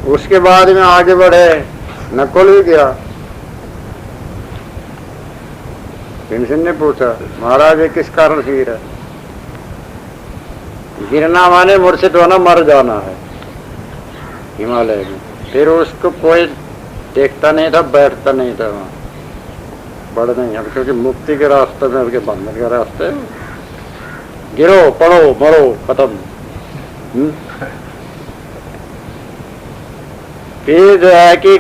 उसके बाद में आगे बढ़े, नकुल भी गिरा। भीमसेन ने पूछा, महाराज ये किस कारण से गिरा? गिरना माने मूर्छित होना, मर जाना है हिमालय में। फिर उसको कोई देखता नहीं था, बैठता नहीं था वहां, बढ़ नहीं अब, क्योंकि मुक्ति के रास्ते में, उसके बंधन के रास्ते। गिरो, पढ़ो, मरो, खत्म। फिर जो है कि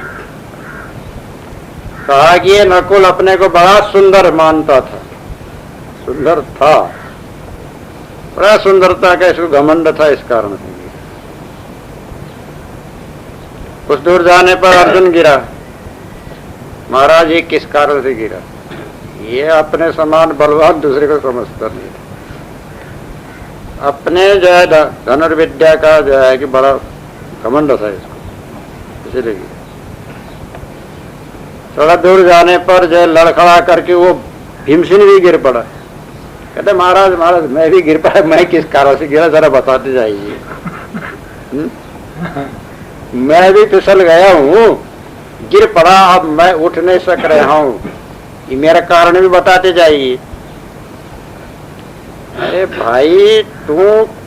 कहा कि ये नकुल अपने को बड़ा सुंदर मानता था, सुंदर था, बड़ा सुंदरता का इसको घमंड था, इस कारण से। कुछ दूर जाने पर अर्जुन गिरा। महाराज ये किस कारण से गिरा? ये अपने समान बलवान दूसरे को समझता नहीं था, अपने जो है धनुर्विद्या का जो है कि बड़ा घमंड था इसको, इसीलिए गिरा। थोड़ा दूर जाने पर जो लड़खड़ा करके वो भीमसेन भी गिर पड़ा। कहते महाराज महाराज मैं भी गिर पड़ा, मैं किस कारण से गिरा जरा बताते जाइए। मैं भी फिसल गया हूँ, गिर पड़ा, अब मैं उठ नहीं सक रहा हूँ, ये मेरा कारण भी बताते जाइए। अरे भाई तू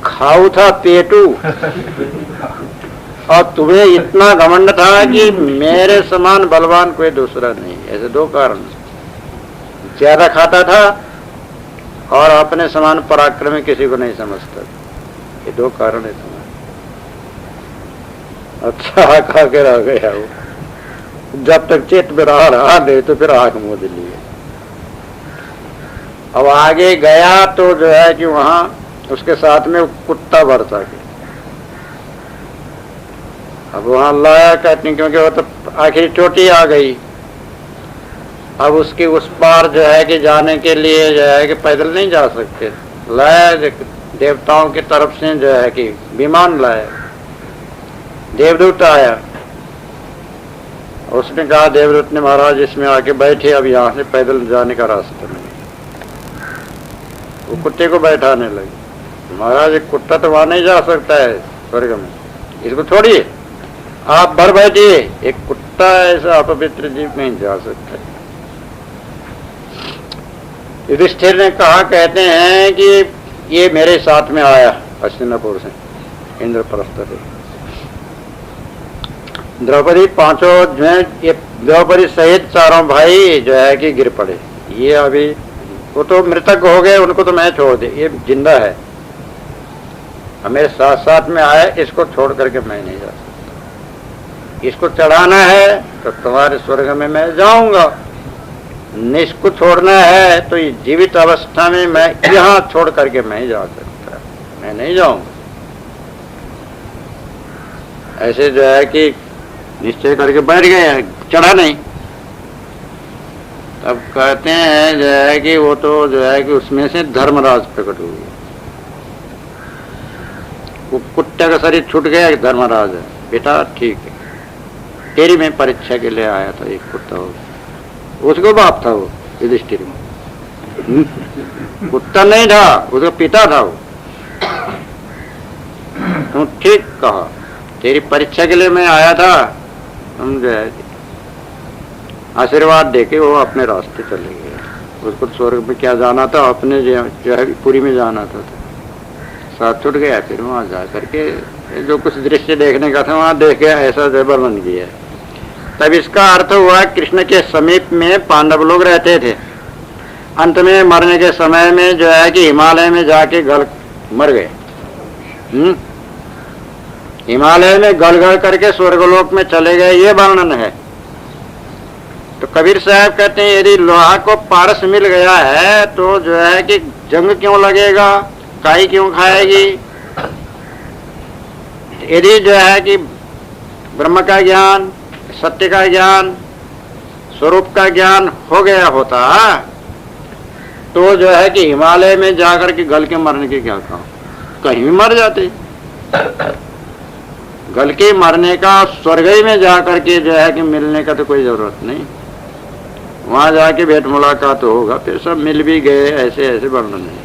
खाऊ था पेटू, और तुम्हें इतना घमंड था कि मेरे समान बलवान कोई दूसरा नहीं। ऐसे दो कारण, ज्यादा खाता था और अपने समान पराक्रमी किसी को नहीं समझता, ये दो कारण है तुम्हारे। अच्छा खा के रह गया वो, जब तक चेत में रहा नहीं तो फिर आंख मूंद लिए। अब आगे गया तो जो है कि वहां उसके साथ में कुत्ता बरसा गया। अब वहां लाया कहते, क्योंकि वो तो आखिरी चोटी आ गई। अब उसकी उस पार जो है कि जाने के लिए जो है कि पैदल नहीं जा सकते, लाया देवताओं की तरफ से जो है कि विमान लाया। देवदूत आया, उसने कहा, देवदूत ने, महाराज इसमें आके बैठे, अब यहाँ से पैदल जाने का रास्ता नहीं। वो कुत्ते को बैठाने लगे। महाराज एक कुत्ता तो वहां नहीं जा सकता है स्वर्ग में, इसको छोड़िए, आप भर बैठिए, एक कुत्ता ऐसा अपवित्र जीव नहीं जा सकता। युधिष्ठिर ने कहा, कहते हैं कि ये मेरे साथ में आया हस्तिनापुर से, इंद्रप्रस्थ से। द्रौपदी पांचों जो है, ये द्रौपदी सहित चारों भाई जो है कि गिर पड़े। ये अभी वो तो मृतक हो गए, उनको तो मैं छोड़ दे, ये जिंदा है, मेरे साथ साथ में आया, इसको छोड़ करके मैं नहीं जा सकता। इसको चढ़ाना है तो तुम्हारे स्वर्ग में मैं जाऊंगा, इसको छोड़ना है तो ये जीवित अवस्था में मैं यहाँ छोड़ करके मैं जा सकता, मैं नहीं जाऊंगा। ऐसे जो है कि निश्चय करके बैठ गए, चढ़ा नहीं। अब कहते हैं जो है कि वो तो जो है कि उसमें से धर्मराज प्रकट हुए। वो कुत्ते का शरीर छूट गया, धर्मराज है, बेटा ठीक है, तेरी मैं परीक्षा के लिए आया था। एक कुत्ता हो, उसको बाप था वो युधिष्ठिर में, कुत्ता नहीं था, उसका पिता था वो। तुम ठीक कहा, तेरी परीक्षा के लिए मैं आया था। हम जो है आशीर्वाद देके वो अपने रास्ते चले गए। उसको स्वर्ग में क्या जाना था, अपने जो है पुरी में जाना था, साथ छूट गया। फिर वहां जा करके जो कुछ दृश्य देखने का था वहां देख गया, ऐसा जबर बन गया। तब इसका अर्थ हुआ कृष्ण के समीप में पांडव लोग रहते थे। अंत में मरने के समय में जो है कि हिमालय में जाके गल मर गए। हिमालय में गल गल करके स्वर्गलोक में चले गए, ये वर्णन है। तो कबीर साहब कहते हैं, यदि लोहा को पारस मिल गया है तो जो है कि जंग क्यों लगेगा, काई क्यों खाएगी। यदि जो है कि ब्रह्म का ज्ञान, सत्य का ज्ञान, स्वरूप का ज्ञान हो गया होता तो जो है कि हिमालय में जाकर के गल के मरने के क्या काम, कहीं भी मर जाते। गल के मरने का स्वर्ग में जाकर के जो है कि मिलने का तो कोई जरूरत नहीं, वहां जाके भेंट मुलाकात होगा, फिर सब मिल भी गए, ऐसे ऐसे वर्णन है।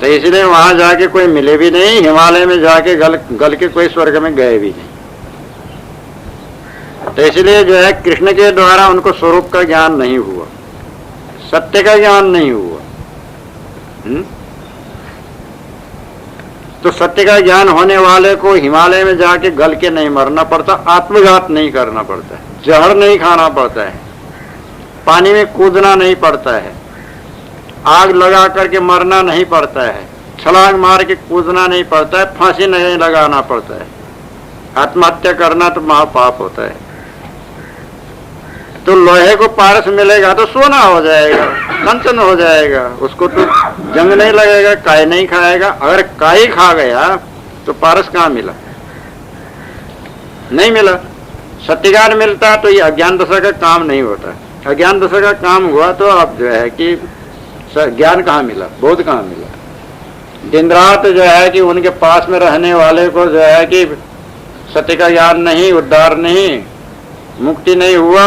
तो इसलिए वहां जाके कोई मिले भी नहीं, हिमालय में जाके गल के कोई स्वर्ग में गए भी नहीं। तो इसलिए जो है कृष्ण के द्वारा उनको स्वरूप का ज्ञान नहीं हुआ, सत्य का ज्ञान नहीं हुआ। तो सत्य का ज्ञान होने वाले को हिमालय में जाके गल के नहीं मरना पड़ता, आत्मघात नहीं करना पड़ता है, जहर नहीं खाना पड़ता है, पानी में कूदना नहीं पड़ता है, आग लगा करके मरना नहीं पड़ता है, छलांग मार के कूदना नहीं पड़ता है, फांसी नहीं लगाना पड़ता है। आत्महत्या करना तो महापाप होता है। तो लोहे को पारस मिलेगा तो सोना हो जाएगा, कंचन हो जाएगा, उसको तो जंग नहीं लगेगा, काय नहीं खाएगा। अगर काय खा गया तो पारस कहाँ मिला? नहीं मिला। सत्यज्ञान मिलता तो ये अज्ञान दशा का काम नहीं होता। अज्ञान दशा का काम हुआ तो अब जो है कि ज्ञान कहाँ मिला, बोध कहाँ मिला। दिन रात जो है कि उनके पास में रहने वाले को जो है कि सत्य का ज्ञान नहीं, उद्धार नहीं, मुक्ति नहीं हुआ।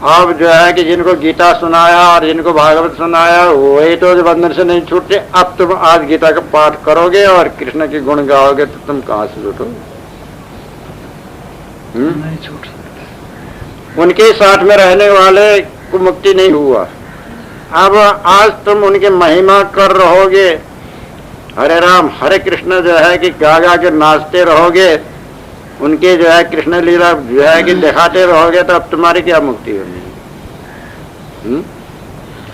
अब जो है कि जिनको गीता सुनाया और जिनको भागवत सुनाया वही तो बंधन से नहीं छूटते। अब तुम आज गीता का पाठ करोगे और कृष्ण के गुण गाओगे तो तुम कहाँ से छूटोगे? नहीं छूट सकते। उनके साथ में रहने वाले को मुक्ति नहीं हुआ। अब आज तुम उनकी महिमा कर रहोगे, हरे राम हरे कृष्ण जो है कि गा गा के नाचते रहोगे, उनके जो है कृष्ण लीला जो है कि दिखाते रहोगे, तो अब तुम्हारी क्या मुक्ति होनी?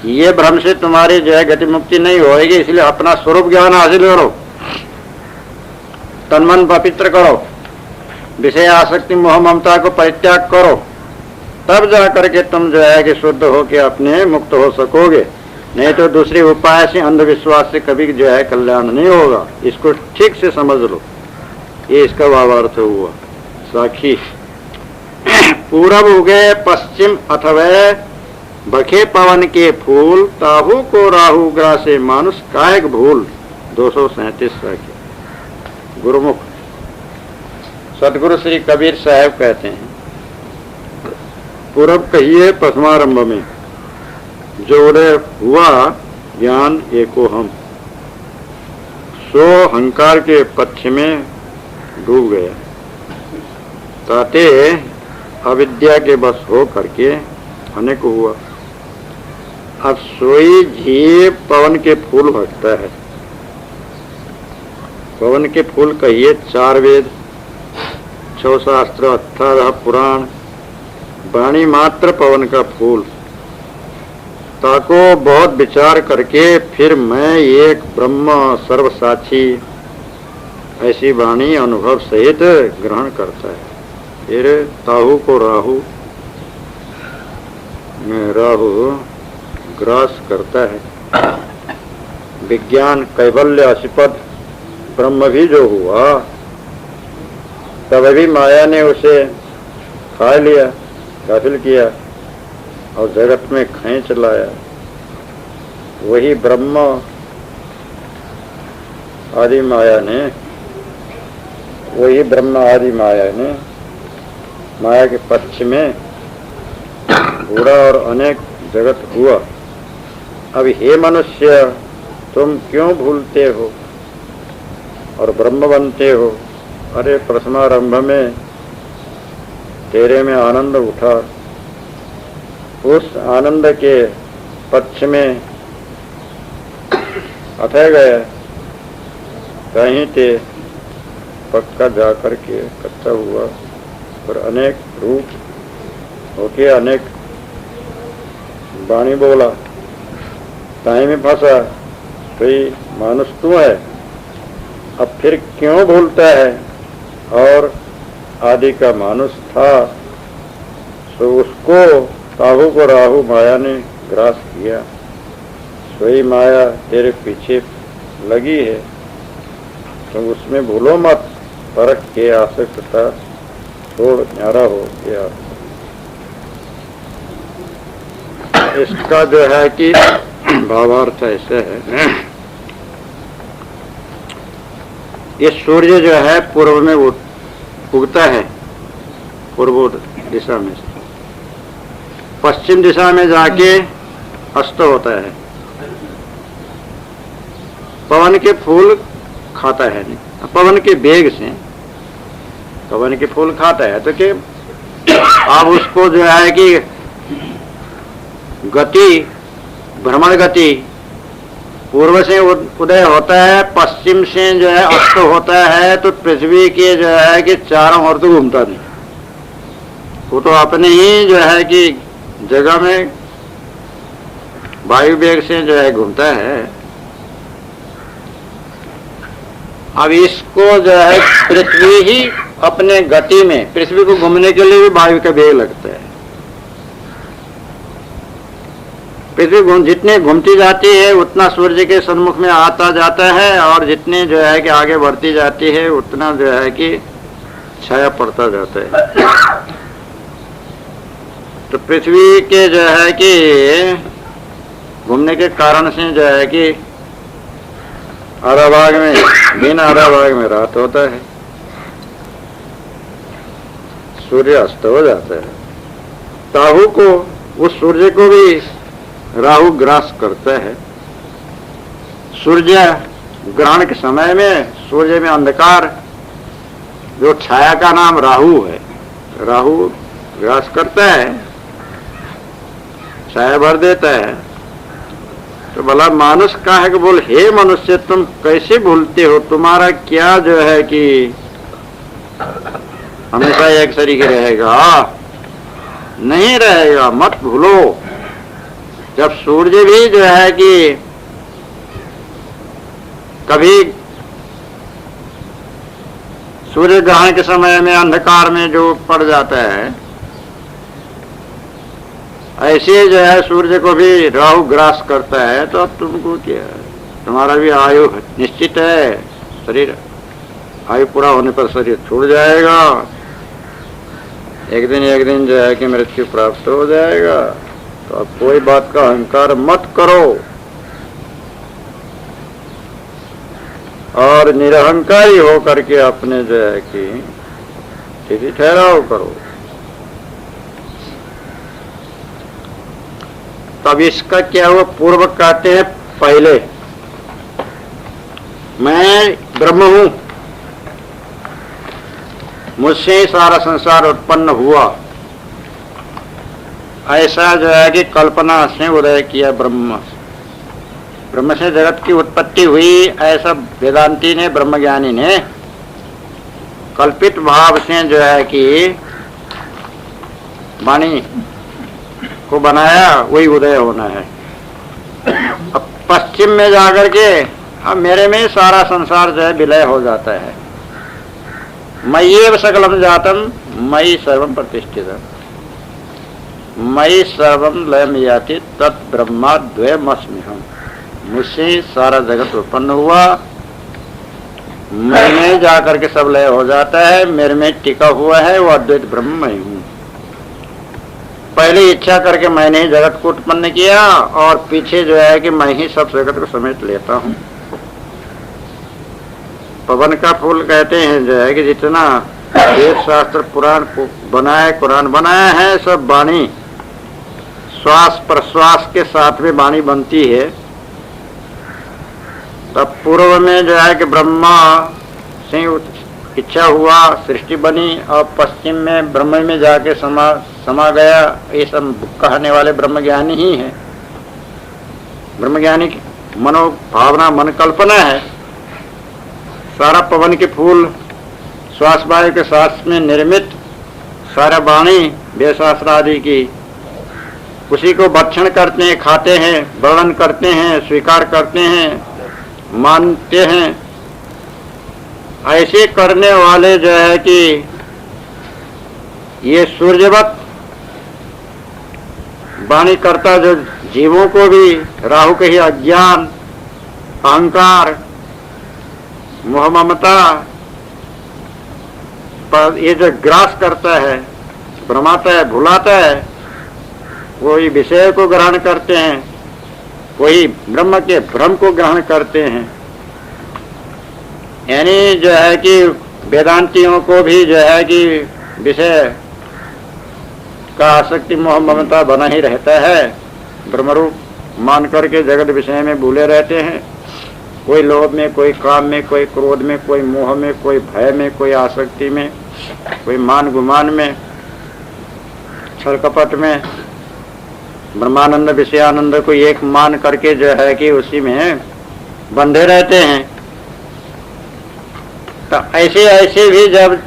ये भ्रम से तुम्हारी जो है गति मुक्ति नहीं होएगी। इसलिए अपना स्वरूप ज्ञान हासिल करो, तन मन पवित्र करो, विषय आसक्ति मोह ममता को परित्याग करो, तब जा करके तुम जो है कि शुद्ध हो के अपने मुक्त हो सकोगे। नहीं तो दूसरे उपाय से, अंधविश्वास से कभी जो है कल्याण नहीं होगा। इसको ठीक से समझ लो, ये इसका भावार्थ हुआ। साखी पूरब उगे पश्चिम अथवा बखे पवन के फूल, ताहू को राहु ग्रासे मानुष कायक भूल। 237 साखी। गुरुमुख सदगुरु श्री कबीर साहब कहते हैं, पूरब कहिए पश्चिमारंभ में, जो उदय हुआ ज्ञान एको हम, सो हंकार के पक्ष में डूब गया, ताते अविद्या के बस हो करके अनेक हुआ। अब सोई झी पवन के फूल भटता है। पवन के फूल कहिए 4 वेद, 6 शास्त्र, 18 पुराण, वाणी मात्र पवन का फूल। ताको बहुत विचार करके फिर मैं एक ब्रह्म सर्वसाक्षी ऐसी वाणी अनुभव सहित ग्रहण करता है। फिर ताहू को राहु ग्रास करता है। विज्ञान कैवल्य असिपद ब्रह्म भी जो हुआ, तब भी माया ने उसे खा लिया, गाफिल किया और जगत में खींच लाया। वही ब्रह्म आदि माया ने, वही ब्रह्म आदि माया ने माया के पक्ष में बुरा और अनेक जगत हुआ। अब हे मनुष्य, तुम क्यों भूलते हो और ब्रह्म बनते हो? अरे प्रथमारंभ में तेरे में आनंद उठा, उस आनंद के पक्ष में अथय गया, कहीं ते पक्का जा करके कच्चा हुआ और अनेक रूप होके अनेक वाणी बोला, ताई में फंसा। तो ये मानुष तू है, अब फिर क्यों भूलता है? और आदि का मानुष था, तो उसको ताहू को राहु माया ने ग्रास किया। सोई माया तेरे पीछे लगी है, तो उसमें भूलो मत, फर्क के आसक्तता छोड़ न्यारा हो गया। इसका जो है कि भावार्थ ऐसे है, ये सूर्य जो है पूर्व में उगता है, पूर्व दिशा में से पश्चिम दिशा में जाके अस्त होता है। पवन के फूल खाता है नहीं, पवन के वेग से पवन के फूल खाता है, तो कि अब उसको जो है कि गति, भ्रमण गति पूर्व से उदय होता है, पश्चिम से जो है अस्त होता है, तो पृथ्वी के जो है कि चारों ओर तो घूमता नहीं, वो तो अपने ही जो है कि जगह में वायु वेग से जो है घूमता है। अब इसको जो है पृथ्वी ही अपने गति में, पृथ्वी को घूमने के लिए भी वायु का वेग लगता है। पृथ्वी जितने घूमती जाती है उतना सूर्य के सन्मुख में आता जाता है, और जितने जो है कि आगे बढ़ती जाती है उतना जो है कि छाया पड़ता जाता है। तो पृथ्वी के जो है कि घूमने के कारण से जो है कि आधा भाग में दिन, आधा भाग में रात होता है, सूर्य अस्त हो जाता है। राहु को, उस सूर्य को भी राहु ग्रास करता है। सूर्य ग्रहण के समय में सूर्य में अंधकार, जो छाया का नाम राहु है, राहु ग्रास करता है, छाया भर देता है। तो भला मानुष का है कि बोल, हे मनुष्य तुम कैसे भूलते हो, तुम्हारा क्या जो है कि हमेशा एक तरीके रहेगा? नहीं रहेगा, मत भूलो। जब सूर्य भी जो है कि कभी सूर्य ग्रहण के समय में अंधकार में जो पड़ जाता है, ऐसे जो है सूर्य को भी राहु ग्रास करता है, तो अब तुमको क्या है? तुम्हारा भी आयु निश्चित है, शरीर आयु पूरा होने पर शरीर छूट जाएगा, एक दिन जो है कि मृत्यु प्राप्त हो जाएगा। तो अब कोई बात का अहंकार मत करो और निरहंकारी हो करके अपने जो है कि स्थिति ठहराव करो। तब इसका क्या हुआ? पूर्व कहते हैं पहले मैं ब्रह्म हूं, मुझसे ही सारा संसार उत्पन्न हुआ, ऐसा जो है कि कल्पना से उदय किया ब्रह्म, ब्रह्म से जगत की उत्पत्ति हुई, ऐसा वेदांती ने, ब्रह्मज्ञानी ने कल्पित भाव से जो है कि वाणी को बनाया, वही उदय होना है। अब पश्चिम में जाकर के अब मेरे में सारा संसार जो है विलय हो जाता है। मय्येव सकलम जातम मयि सर्वम प्रतिष्ठितम, मयि सर्वम लयम याति तत् ब्रह्मा द्वयमस्म्यहम्, मुझसे ही सारा जगत उत्पन्न हुआ, मैं में जाकर के सब लय हो जाता है, मेरे में टिका हुआ है वो अद्वैत ब्रह्म मैं हूँ। पहले इच्छा करके मैंने ही जगत को उत्पन्न किया, और पीछे जो है कि मैं ही सब जगत को समेट लेता हूँ। पवन का फूल कहते हैं जो है कि जितना वेद शास्त्र पुराण बनाया, कुरान बनाया है, सब वाणी श्वास प्रश्वास के साथ में वाणी बनती है। तब पूर्व में जो है कि ब्रह्मा से इच्छा हुआ, सृष्टि बनी, और पश्चिम में ब्रह्म में जाके समा गया। ये सब कहने वाले ब्रह्मज्ञानी ही हैं। ब्रह्मज्ञानी की मनोभावना, मन कल्पना है। सारा पवन के फूल श्वास वायु के साथ में निर्मित सारा वाणी वेदशास्त्र आदि की, उसी को भक्षण करते हैं, खाते हैं, वर्णन करते हैं, स्वीकार करते हैं, मानते हैं। ऐसे करने वाले जो है कि ये सूर्यवत वाणी करता जो जीवों को भी राहु के ही अज्ञान, अहंकार, मोह ममता पर ये जो ग्रास करता है, भ्रमाता है, भुलाता है, वही विषय को ग्रहण करते हैं, वही ब्रह्म के भ्रम को ग्रहण करते हैं। यानी जो है कि वेदांतियों को भी जो है कि विषय का आसक्ति मोह ममता बना ही रहता है, ब्रह्मरूप मान करके जगत विषय में भूले रहते हैं। कोई लोभ में, कोई काम में, कोई क्रोध में, कोई मोह में, कोई भय में, कोई आसक्ति में, कोई मान गुमान में, छल कपट में, ब्रह्मानंद विषयानंद को एक मान करके जो है कि उसी में बंधे रहते हैं। तो ऐसे ऐसे भी जब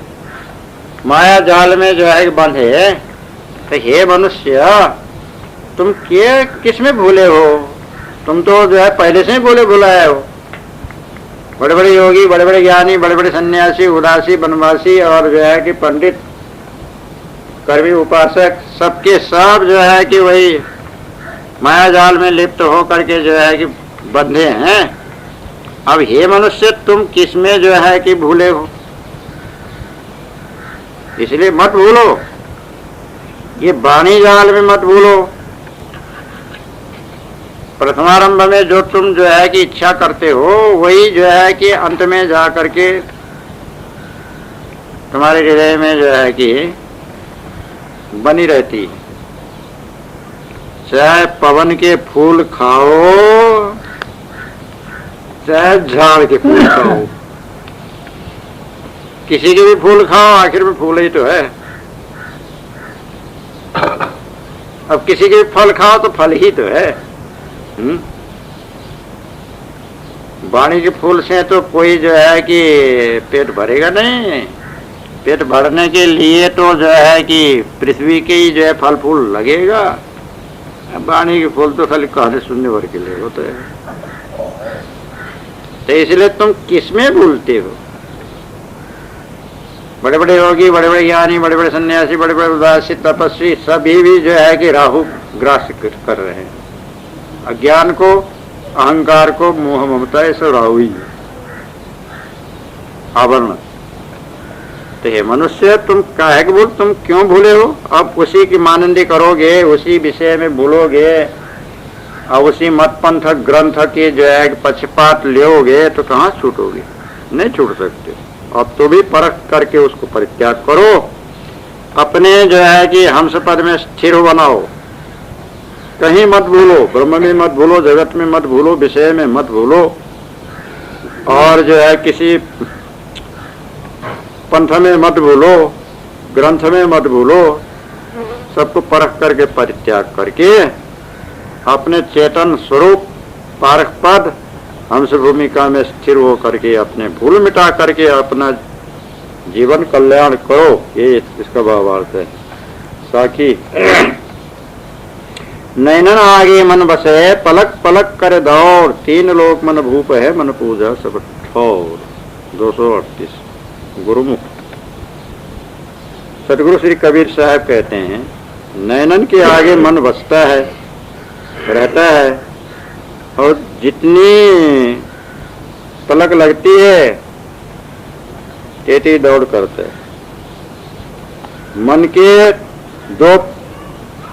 माया जाल में जो है बंधे, तो हे मनुष्य तुम किस में भूले हो? तुम तो जो है पहले से ही भूले भुलाए हो। बड़े बड़े योगी, बड़े बड़े ज्ञानी, बड़े बड़े सन्यासी, उदासी, वनवासी और जो है कि पंडित, कर्मी, उपासक, सबके सब जो है कि वही माया जाल में लिप्त हो करके जो है कि बंधे हैं। अब हे मनुष्य तुम किस में जो है कि भूले हो? इसलिए मत भूलो, ये वाणी जाल में मत भूलो। प्रथमारंभ में जो तुम जो है कि इच्छा करते हो वही जो है कि अंत में जा करके तुम्हारे हृदय में जो है कि बनी रहती है। चाहे पवन के फूल खाओ, चाहे झाड़ के फूल खाओ, किसी के भी फूल खाओ, आखिर में फूल ही तो है। अब किसी के भी फल खाओ तो फल ही तो है। वाणी के फूल से तो कोई जो है कि पेट भरेगा नहीं। पेट भरने के लिए तो जो है कि पृथ्वी के ही जो है फल फूल लगेगा। वाणी के फूल तो खाली कहने सुनने भर के लिए होते हैं। तो इसलिए तुम किसमें भूलते हो? बड़े बड़े योगी, बड़े बड़े ज्ञानी, बड़े बड़े सन्यासी, बड़े बड़े उदासी, तपस्वी सभी भी जो है कि राहु ग्रास कर रहे हैं। अज्ञान को, अहंकार को, मोह ममता, ये सब राहु ही है, आवरण। तो हे मनुष्य तुम काहे के भूल, तुम क्यों भूले हो? अब उसी की मानंदी करोगे, उसी विषय में भूलोगे और उसी मत पंथ ग्रंथ के जो है पक्षपात लोगे तो कहाँ छूटोगे? नहीं छूट सकते। अब तो भी परख करके उसको परित्याग करो। अपने जो है कि हंस पद में स्थिर बनाओ। कहीं मत भूलो, ब्रह्म में मत भूलो, जगत में मत भूलो, विषय में मत भूलो, और जो है किसी पंथ में मत भूलो, ग्रंथ में मत भूलो। सबको परख करके परित्याग करके अपने चेतन स्वरूप पारख पद हंस भूमिका में स्थिर हो करके अपने भूल मिटा करके अपना जीवन कल्याण करो। ये इसका भावार्थ है। साखी नैनन आगे मन बसे, पलक पलक कर दौड़, तीन लोक मन भूप है, मन पूजा सब ठौर। 238 गुरुमुख। सतगुरु श्री कबीर साहब कहते हैं नैनन के आगे मन बसता है, रहता है, और जितनी पलक लगती है तेती दौड़ करता है। मन के दो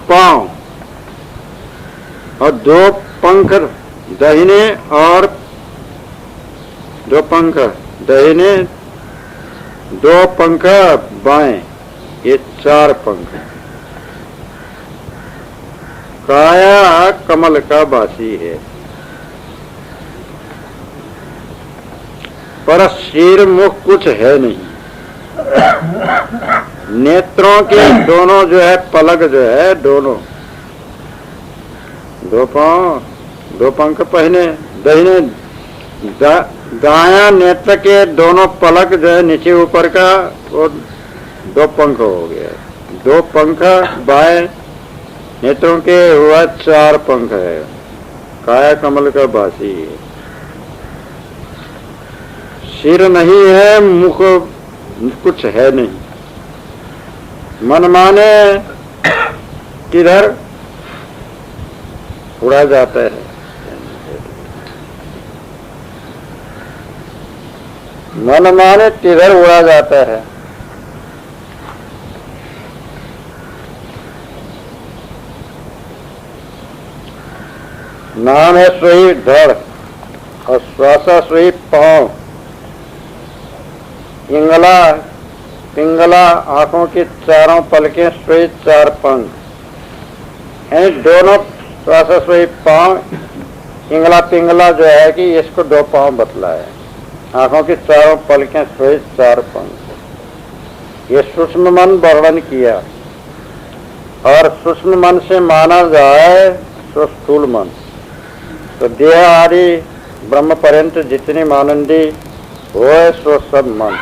पांव और दो पंख दाहिने और दो पंख दाहिने, दो पंख बाएं, ये 4 पंख। काया कमल का बासी है, पर सिर मुख कुछ है नहीं। नेत्रों के दोनों जो है पलक जो है दोनों, दो पांव, दो पंख पहने, दाहिने दाया नेत्र के दोनों पलक जो है नीचे ऊपर का, वो 2 पंख हो गया। 2 पंख बाएं नेत्रों के हुआ 4 पंख है। काया कमल का बासी है। सिर नहीं है, मुख कुछ है नहीं। मन माने किधर उड़ा जाता है। मन माने किधर उड़ा जाता है। नाम है सोई धड़ और श्वासा सोई पांव। इंगला पिंगला आंखों की चारों पलकें सोई 4 पंख हैं। दोनों श्वासा सोई पांव इंगला पिंगला जो है कि इसको 2 पांव बतलाया, आंखों की चारों पलकें सोई 4 पंख, ये सूक्ष्म मन वर्णन किया। और सूक्ष्म मन से माना जाए तो स्थूल मन, तो देह आदि ब्रह्म पर्यंत जितनी मानंदी हो सो सब मन,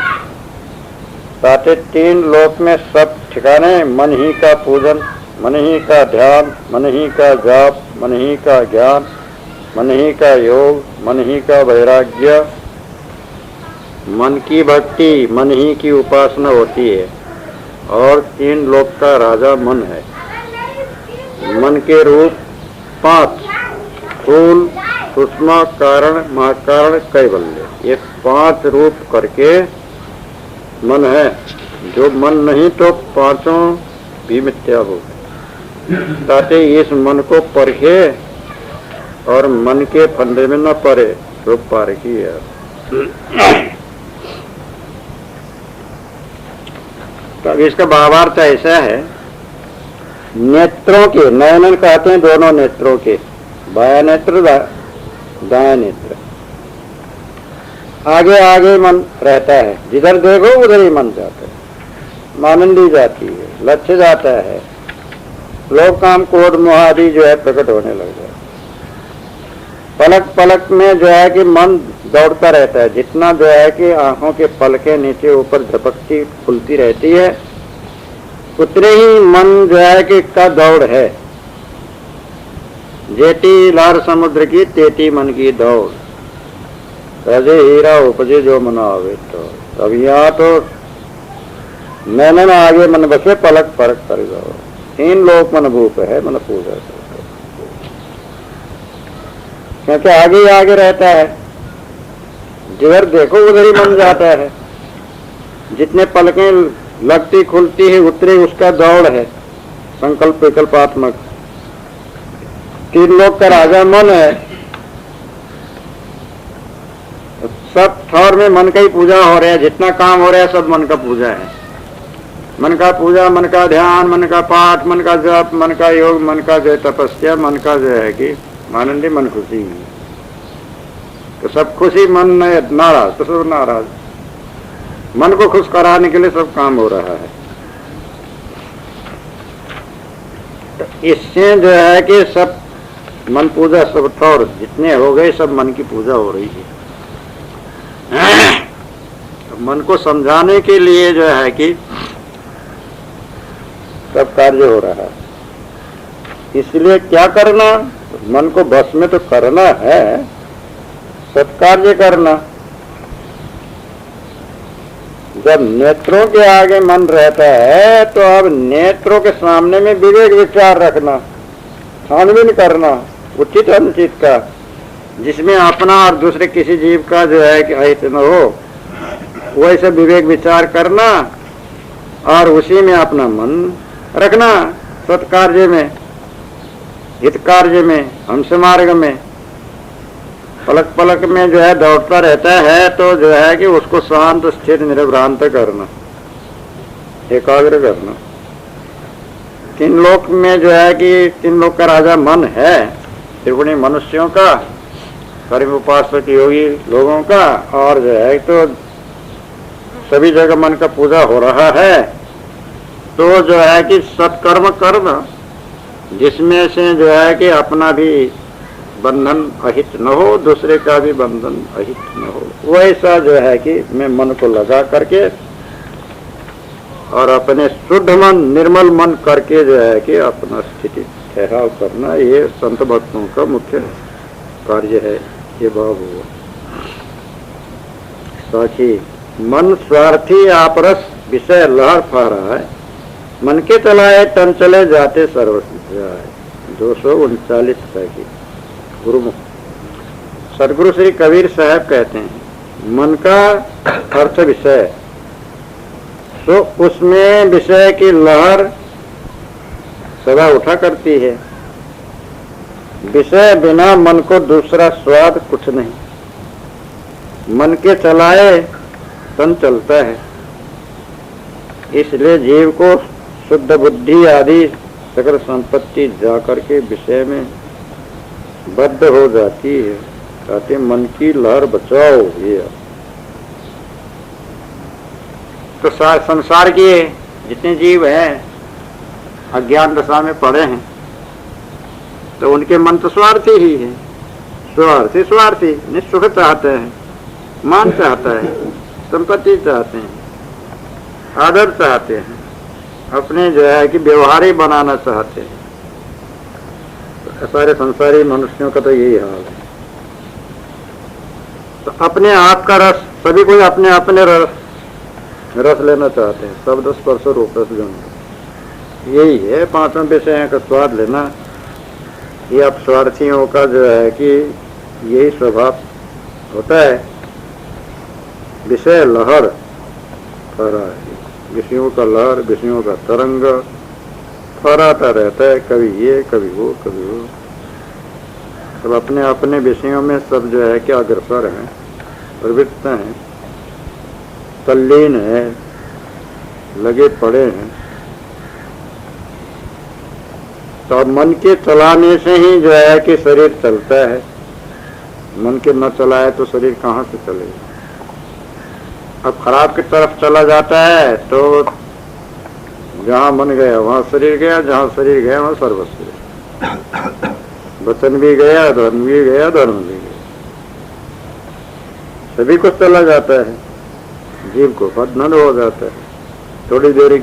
साथे 3 लोक में सब ठिकाने मन ही का पूजन, मन ही का ध्यान, मन ही का जाप, मन ही का ज्ञान, मन ही का योग, मन ही का वैराग्य, मन की भक्ति, मन ही की उपासना होती है। और 3 लोक का राजा मन है। मन के रूप 5, स्थूल, सूक्ष्म, कारण, महाकारण, कैवल्य, ये 5 रूप करके मन है। जो मन नहीं तो 5 भी मिथ्या हो। ताकि इस मन को परखे और मन के फंदे में न पड़े तो पारखी है। तो इसका भावार्थ ऐसा है, नेत्रों के, नयनन कहते हैं दोनों नेत्रों के, बाया नेत्र दाया नेत्र, आगे आगे मन रहता है, जिधर देखो उधर ही मन जाता है, मानंदी जाती है, लक्ष्य जाता है, लोक काम क्रोध मोह आदि जो है प्रकट होने लग जाए। पलक पलक में जो है कि मन दौड़ता रहता है, जितना जो है कि आंखों के पलकें नीचे ऊपर झपकती खुलती रहती है, उतने ही मन जो है कि का दौड़ है। जेती लार समुद्र की तेती मन की दौड़, रजे हीरा उपजे जो मना आवे। तो अब यहाँ तो नैनन आगे मन बसे पलक फरक कर जाओ, 3 लोक मन भूप है, मन पूजा करते, क्योंकि आगे ही आगे रहता है, जिधर देखो उधर ही मन जाता है, जितने पलकें लगती खुलती है उतने उसका दौड़ है, संकल्प विकल्पात्मक। 3 लोक का राजा मन है। सब ठौर में मन का ही पूजा हो रहा है, जितना काम हो रहा है सब मन का पूजा है। मन का पूजा, मन का ध्यान, मन का पाठ, मन का जप, मन का योग, मन का जो तपस्या, मन का जो है कि आनंदी मन खुशी। तो सब खुशी, मन नाराज तो सब नाराज। मन को खुश कराने के लिए सब काम हो रहा है। तो इससे जो है कि सब मन पूजा, सब ठौर जितने हो गए सब मन की पूजा हो रही है। मन को समझाने के लिए जो है कि सब कार्य हो रहा है। इसलिए क्या करना, मन को बस में तो करना है, सत्कार्य करना। जब नेत्रों के आगे मन रहता है तो अब नेत्रों के सामने में विवेक विचार रखना, छानबीन करना उचित अनुचित का, जिसमें अपना और दूसरे किसी जीव का जो है कि अहित न हो, वैसे विवेक विचार करना और उसी में अपना मन रखना, सत्कार्य में, हित कार्य में, हमसे मार्ग में। पलक पलक में जो है दौड़ता रहता है तो जो है कि उसको शांत स्थिर निर्भ्रांत करना, एकाग्र करना। 3 लोक में जो है कि 3 लोक का राजा मन है, त्रिगुणी मनुष्यों का, कर्म उपासक योगी लोगों का, और जो है तो सभी जगह मन का पूजा हो रहा है। तो जो है कि सत्कर्म करना, जिसमें से जो है कि अपना भी बंधन अहित न हो, दूसरे का भी बंधन अहित न हो, वैसा जो है कि मैं मन को लगा करके और अपने शुद्ध मन, निर्मल मन करके जो है कि अपना स्थिति ठहराव करना, ये संत भक्तों का मुख्य कार्य है। ये भाव हुआ। साखी मन स्वार्थी आपरस विषय लहर फा रहा है, मन के तलाए तन चले जाते सर्वसिद्ध जाए। 239 साखी गुरुमुख। सदगुरु श्री कबीर साहब कहते हैं मन का अर्थ विषय, तो उसमें विषय की लहर सदा उठा करती है। विषय बिना मन को दूसरा स्वाद कुछ नहीं। मन के चलाए तन चलता है। इसलिए जीव को शुद्ध बुद्धि आदि सकल संपत्ति जाकर के विषय में बद्ध हो जाती है। कहते मन की लहर बचाओ। ये तो संसार के जितने जीव हैं अज्ञान दशा में पड़े हैं, तो उनके मन तो स्वार्थी ही है। स्वार्थी स्वार्थी निःसुख चाहते हैं, मान चाहता है, संपत्ति चाहते हैं, आदर चाहते हैं, अपने जो है कि व्यवहार ही बनाना चाहते हैं। तो सारे संसारी मनुष्यों का तो यही हाल है। तो अपने आप का रस, सभी कोई अपने अपने रस लेना चाहते हैं। शब्द स्पर्श रूप रस गंध, यही है पांचों विषयों का स्वाद लेना। ये अपस्वार्थियों का जो है कि यही स्वभाव होता है। विषय लहर फहरा है, विषयों का लहर, विषयों का तरंग फहराता रहता है, कभी ये कभी वो कभी वो। सब अपने अपने विषयों में सब जो है कि अग्रसर हैं, प्रवृत्त हैं, तल्लीन है, लगे पड़े हैं। तो मन के चलाने से ही जो है कि शरीर चलता है। मन के न चलाए तो शरीर कहाँ से चलेगा। अब खराब की तरफ चला जाता है तो जहाँ मन गया वहाँ शरीर गया, जहाँ शरीर गया वहाँ सर्वस्व गया। वचन भी गया, धर्म भी गया, धर्म भी गया, सभी कुछ चला जाता है। जीव को बंधन हो जाता है। थोड़ी देर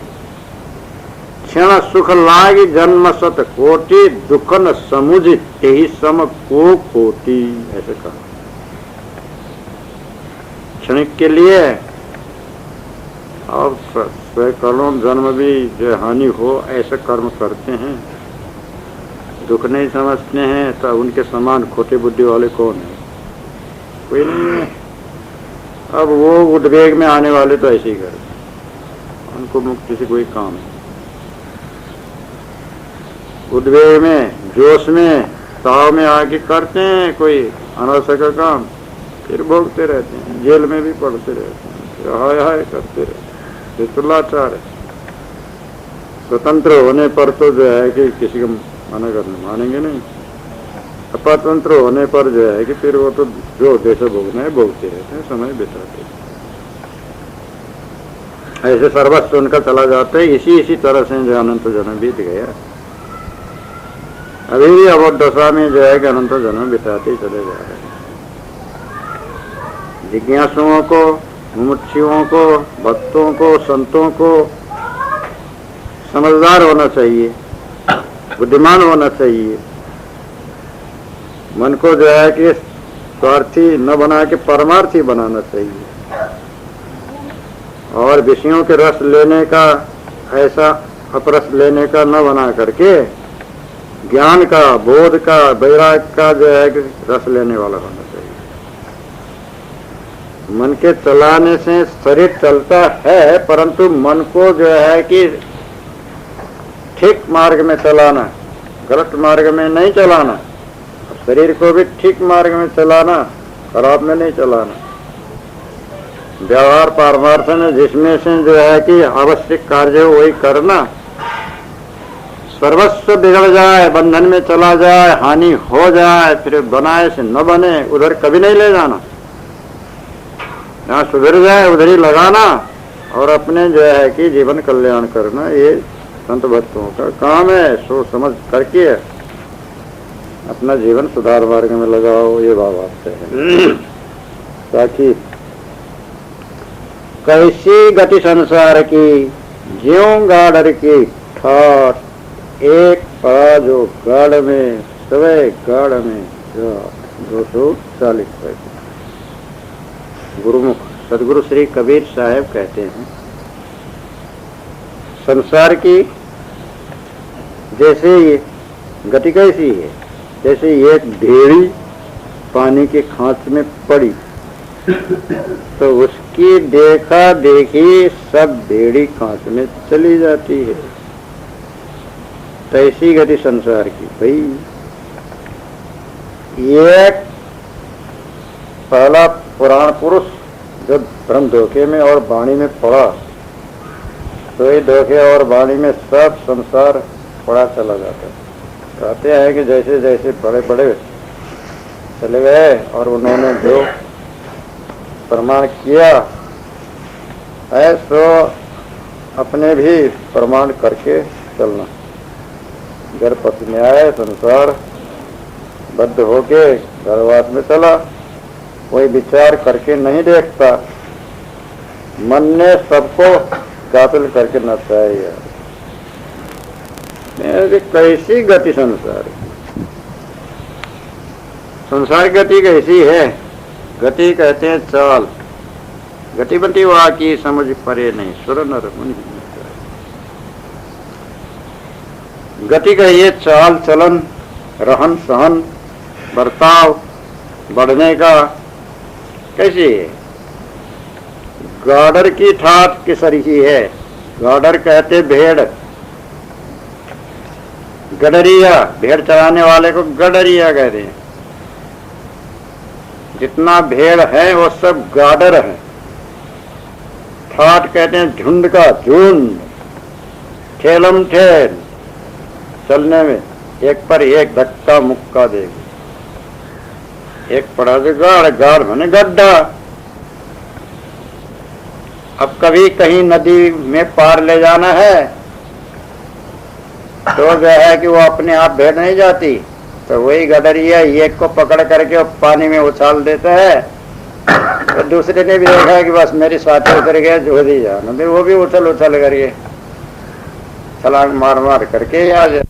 क्षण सुख लागी जन्म सत कोटि, दुख न समुझ तेहि सम को कोटि, ऐसे कहा। क्षणिक के लिए और सैकड़ों जन्म भी जो हानि हो ऐसे कर्म करते हैं, दुख नहीं समझते हैं। तो उनके समान खोटी बुद्धि वाले कौन है? कोई नहीं है। अब वो उद्वेग में आने वाले तो ऐसे ही करते, उनको मुक्ति से कोई काम नहीं। उद्वेग में, जोश में, ताव में आके करते हैं कोई अनावश्यक काम, फिर भोगते रहते हैं, जेल में भी पड़ते रहते हैं, फिर हाय हाय करते रहते हैं, फिर तुलाचार है। स्वतंत्र होने पर तो जो है कि किसी को मना करने मानेंगे नहीं। अपतंत्र होने पर जो है कि फिर वो तो जो जैसे भोगना है भोगते रहते हैं, समय बिताते हैं। ऐसे सर्वस्व उनका चला जाता है। इसी तरह से जो अनंत जन्म बीत गया, अभी भी अवध दशा में जो है कि अनंत जन्म बिताते ही चले जा रहे हैं। जिज्ञासुओं को, मुमुक्षुओं को, भक्तों को, संतों को समझदार होना चाहिए, बुद्धिमान होना चाहिए। मन को जो है कि स्वार्थी न बना के परमार्थी बनाना चाहिए, और विषयों के रस लेने का ऐसा अपरस लेने का न बना करके ज्ञान का, बोध का, वैराग का जो है कि रस लेने वाला होना चाहिए। मन के चलाने से शरीर चलता है, परंतु मन को जो है कि ठीक मार्ग में चलाना, गलत मार्ग में नहीं चलाना। शरीर को भी ठीक मार्ग में चलाना, खराब में नहीं चलाना। व्यवहार पारमार्थ में जिसमें से जो है कि आवश्यक कार्य हो वही करना। सर्वस्व बिगड़ जाए, बंधन में चला जाए, हानि हो जाए, फिर बनाए से न बने, उधर कभी नहीं ले जाना। जहाँ सुधर जाए उधर ही लगाना और अपने जो है कि जीवन कल्याण करना। ये संत भक्तों का काम है। सोच समझ करके अपना जीवन सुधार मार्ग में लगाओ, ये भावार्थ है। ताकि कैसी गति संसार की, ज्यों गाड़र की ठाठ, एक पड़ा जो गाड़ में, सवे गाड़ में 240 पैसे। गुरुमुख सदगुरु श्री कबीर साहब कहते हैं, संसार की जैसे ये गति कैसी है, जैसे ये ढेड़ी पानी के खांच में पड़ी तो उसकी देखा देखी सब ढेड़ी खांच में चली जाती है। तैसी गति संसार की। भाई ये पहला पुराण पुरुष जब ब्रह्म धोखे में और वाणी में पड़ा तो ये धोखे और वाणी में सब संसार पड़ा चला जाता है। कहते हैं कि जैसे जैसे बड़े बड़े चले गए और उन्होंने जो प्रमाण किया है सो अपने भी प्रमाण करके चलना। गर्भपति में आए, संसार बद्ध होके गर्भवास में चला, कोई विचार करके नहीं देखता, मन ने सबको गाफिल करके नचाया। कैसी गति संसार की, संसार गति कैसी है? गति कहते हैं चाल, गतिवती वहाँ की समझ परे नहीं, सुर नर मुनि। गति कहिए चाल चलन, रहन सहन, बर्ताव, बढ़ने का। कैसी है? गाडर की ठाठ किस रही है? गाडर कहते भेड़, गडरिया, भेड़ चराने वाले को गडरिया कहते हैं। जितना भेड़ है वो सब गाडर है। ठाठ कहते हैं झुंड का, झुंड, ठेलम ठेल, चलने में एक पर एक धक्का मुक्का देगी। एक पड़ा जो गाड़, गाड़ माने गड्ढा। अब कभी कहीं नदी में पार ले जाना है तो जो है कि वो अपने आप भेड़ नहीं जाती, तो वही गडरिया एक को पकड़ करके पानी में उछाल देता है। तो दूसरे ने भी देखा है कि बस मेरी साथी उतर गया, जो दी जाना, फिर वो भी उछल उछल करके छलांग मार मार करके आ जाए।